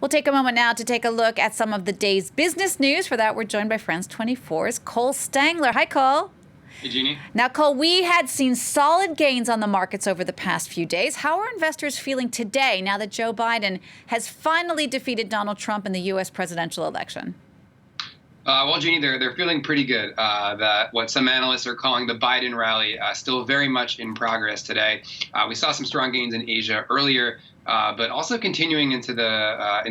We'll take a moment now to take a look at some of the day's business news. For that, we're joined by France 24's Cole Stangler. Hi, Cole. Hey, Jeannie. Now, Cole, we had seen solid gains on the markets over the past few days. How are investors feeling today now that Joe Biden has finally defeated Donald Trump in the U.S. presidential election? Well, Jeannie, they're feeling pretty good. That what some analysts are calling the Biden rally still very much in progress today. We saw some strong gains in Asia earlier, but also continuing into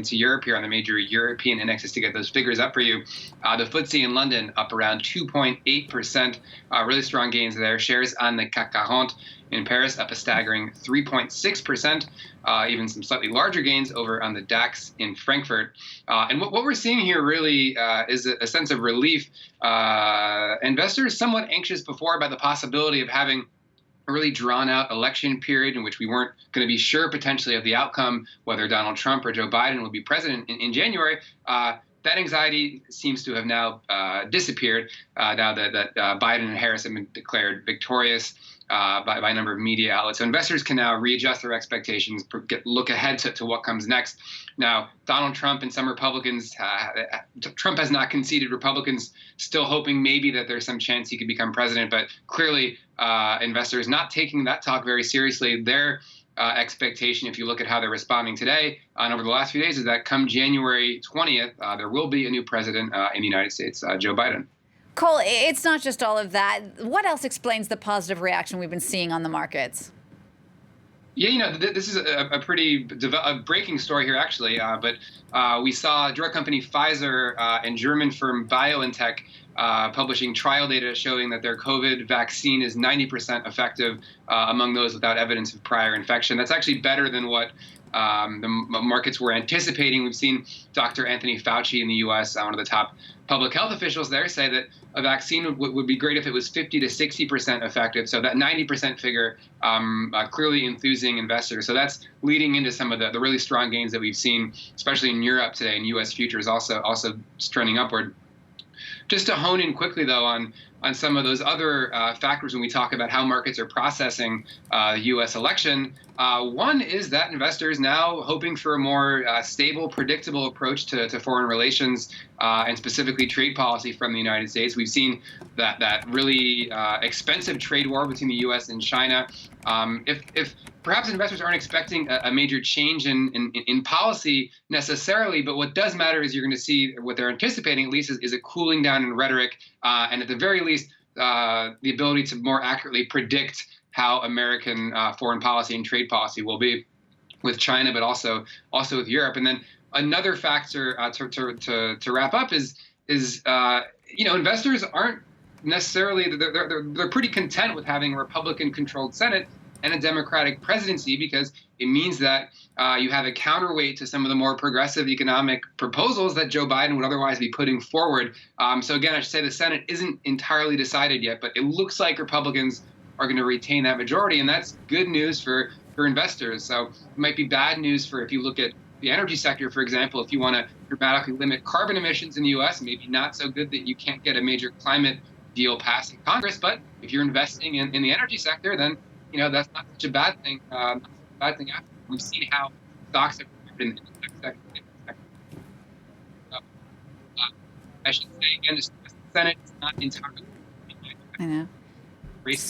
Europe here on the major European indexes to get those figures up for you. The FTSE in London up around 2.8%, really strong gains there. Shares on the CAC 40 in Paris up a staggering 3.6%, even some slightly larger gains over on the DAX in Frankfurt. And what we're seeing here really is a sense of relief. Investors somewhat anxious before about the possibility of having a really drawn-out election period in which we weren't going to be sure potentially of the outcome, whether Donald Trump or Joe Biden would be president in January. That anxiety seems to have now disappeared now that Biden and Harris have been declared victorious by a number of media outlets. So investors can now readjust their expectations, look ahead to what comes next. Now, Donald Trump and some Republicans, Trump has not conceded. Republicans still hoping maybe that there's some chance he could become president, but clearly investors not taking that talk very seriously. Their expectation, if you look at how they're responding today and over the last few days, is that come January 20th, there will be a new president in the United States, Joe Biden. Cole, it's not just all of that. What else explains the positive reaction we've been seeing on the markets? Yeah, this is a pretty breaking story here, actually. But we saw drug company Pfizer and German firm BioNTech publishing trial data showing that their COVID vaccine is 90% effective among those without evidence of prior infection. That's actually better than what the markets were anticipating. We've seen Dr. Anthony Fauci in the U.S., one of the top public health officials there, say that a vaccine would be great if it was 50 to 60% effective. So that 90% figure clearly enthusing investors. So that's leading into some of the really strong gains that we've seen, especially in Europe today, and U.S. futures also trending upward. Just to hone in quickly, though, on some of those other factors when we talk about how markets are processing the U.S. election, one is that investors now hoping for a more stable, predictable approach to foreign relations and specifically trade policy from the United States. We've seen that really expensive trade war between the U.S. and China. If perhaps investors aren't expecting a major change in policy necessarily, but what does matter is you're going to see what they're anticipating, at least, is a cooling down in rhetoric, and at the very least, the ability to more accurately predict how American foreign policy and trade policy will be with China, but also with Europe. And then another factor to wrap up is investors aren't necessarily they're pretty content with having a Republican-controlled Senate and a Democratic presidency, because it means that you have a counterweight to some of the more progressive economic proposals that Joe Biden would otherwise be putting forward. So again, I should say the Senate isn't entirely decided yet, but it looks like Republicans are going to retain that majority, and that's good news for investors. So it might be bad news for if you look at the energy sector, for example. If you want to dramatically limit carbon emissions in the U.S., maybe not so good that you can't get a major climate deal passed in Congress. But if you're investing in the energy sector, then that's not such a bad thing. We've seen how stocks have in the tech sector. I should say again, the Senate is not entirely. I know.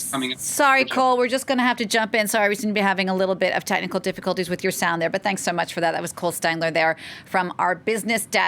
Coming up. Sorry, Cole, we're just going to have to jump in. Sorry, we seem to be having a little bit of technical difficulties with your sound there, but thanks so much for that. That was Cole Stangler there from our business desk.